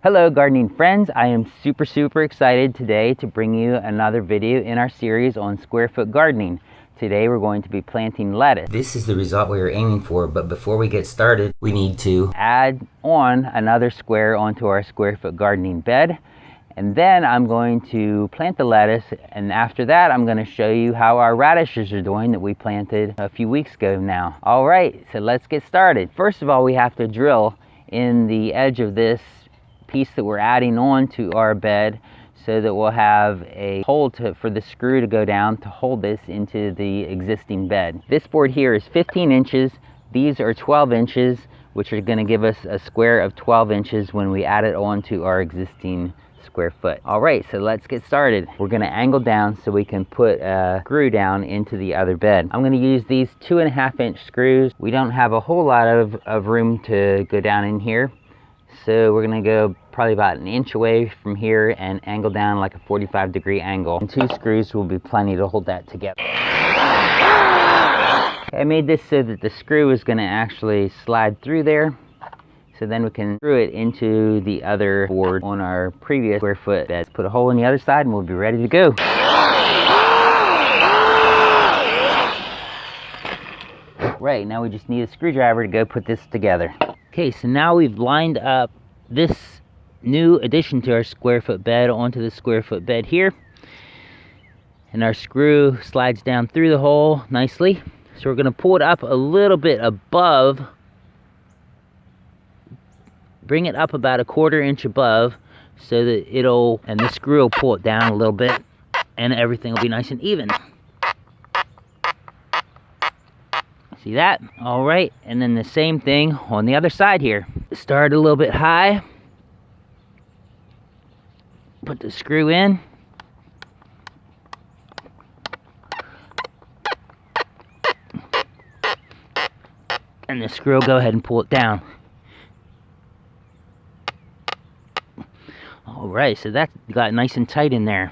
Hello gardening friends, I am super excited today to bring you another video in our series on square foot gardening. Today we're going to be planting lettuce. This is the result we were aiming for, but before we get started, we need to add on another square onto our square foot gardening bed. And then I'm going to plant the lettuce, and after that I'm going to show you how our radishes are doing that we planted a few weeks ago now. Alright, so let's get started. First of all, we have to drill in the edge of this piece that we're adding on to our bed so that we'll have a hole for the screw to go down to hold this into the existing bed. This board here is 15 inches. These are 12 inches, which are going to give us a square of 12 inches when we add it on to our existing square foot. Alright, so let's get started. We're going to angle down so we can put a screw down into the other bed. I'm going to use these 2.5 inch screws. We don't have a whole lot of room to go down in here, so we're going to go probably about an inch away from here and angle down like a 45-degree angle. And 2 screws will be plenty to hold that together. I made this so that the screw is going to actually slide through there, so then we can screw it into the other board on our previous square foot bed. Put a hole in the other side and we'll be ready to go. Right, now we just need a screwdriver to go put this together. Okay, so now we've lined up this new addition to our square foot bed onto the square foot bed here, and our screw slides down through the hole nicely. So we're going to pull it up a little bit above, bring it up about a 1/4 inch above, so that and the screw will pull it down a little bit and everything will be nice and even. See that? All right, and then the same thing on the other side here. Start a little bit high, put the screw in, and the screw will go ahead and pull it down. All right, so that got nice and tight in there.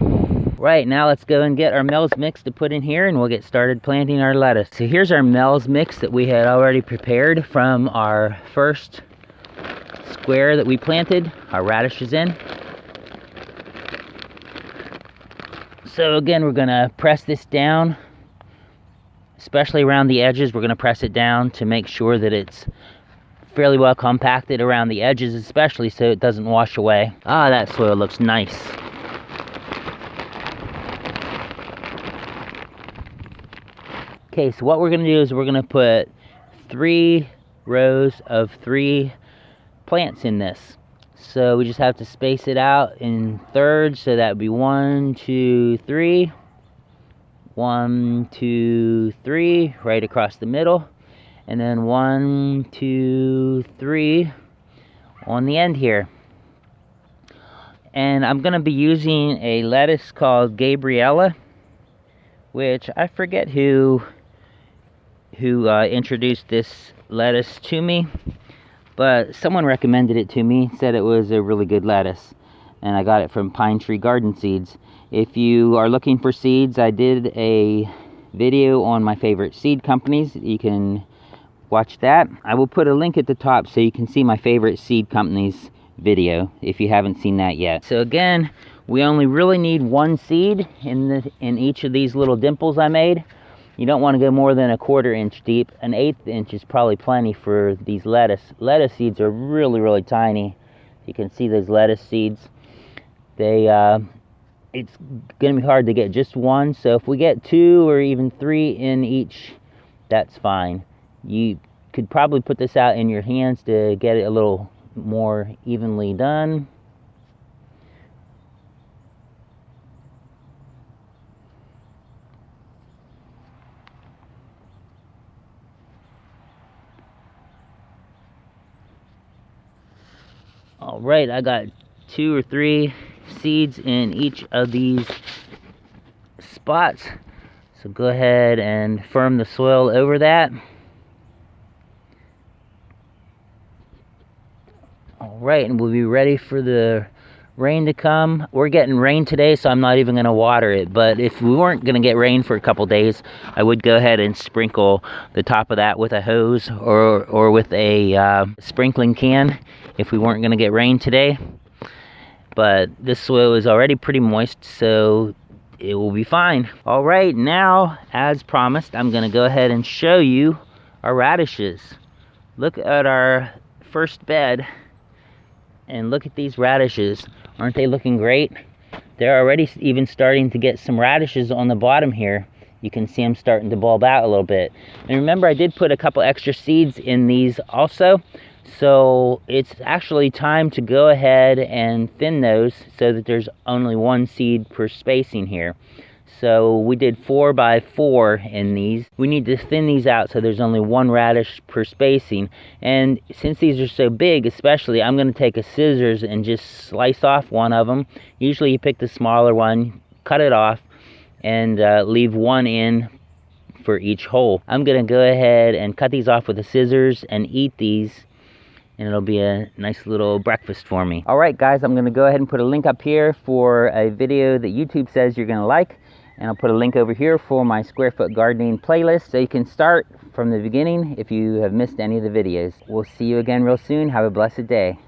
Right, now let's go and get our Mel's mix to put in here and we'll get started planting our lettuce. So here's our Mel's mix that we had already prepared from our first square that we planted our radishes in. So again, we're going to press this down, especially around the edges. We're going to press it down to make sure that it's fairly well compacted around the edges, especially so it doesn't wash away. Ah, that soil looks nice. Okay, so what we're going to do is we're going to put 3 rows of 3 plants in this. So we just have to space it out in thirds, so that would be 1, 2, 3. 1, 2, 3 right across the middle, and then 1, 2, 3 on the end here. And I'm going to be using a lettuce called Gabriella, which I forget who introduced this lettuce to me, but someone recommended it to me, said it was a really good lettuce, and I got it from Pine Tree Garden Seeds. If you are looking for seeds, I did a video on my favorite seed companies. You can watch that. I will put a link at the top so you can see my favorite seed companies video if you haven't seen that yet. So again, we only really need 1 seed in each of these little dimples I made. You don't want to go more than a 1/4 inch deep. An 1/8 inch is probably plenty for these lettuce. Lettuce seeds are really tiny. You can see those lettuce seeds. It's going to be hard to get just 1, so if we get 2 or even 3 in each, that's fine. You could probably put this out in your hands to get it a little more evenly done. All right, I got 2 or 3 seeds in each of these spots. So go ahead and firm the soil over that. All right, and we'll be ready for the rain to come. We're getting rain today, so I'm not even going to water it. But if we weren't going to get rain for a couple days, I would go ahead and sprinkle the top of that with a hose or with a sprinkling can if we weren't going to get rain today. but this soil is already pretty moist, so it will be fine. All right, now, as promised, I'm gonna go ahead and show you our radishes. Look at our first bed, and look at these radishes. Aren't they looking great? They're already even starting to get some radishes on the bottom here. You can see them starting to bulb out a little bit. And remember, I did put a couple extra seeds in these also, so it's actually time to go ahead and thin those so that there's only one seed per spacing here. So we did 4 by 4 in these. We need to thin these out so there's only one radish per spacing. And since these are so big, especially, I'm going to take a scissors and just slice off one of them. Usually you pick the smaller one, cut it off, and leave one in for each hole. I'm going to go ahead and cut these off with the scissors and eat these, and it'll be a nice little breakfast for me. All right, guys, I'm going to go ahead and put a link up here for a video that YouTube says you're going to like. And I'll put a link over here for my square foot gardening playlist, so you can start from the beginning if you have missed any of the videos. We'll see you again real soon. Have a blessed day.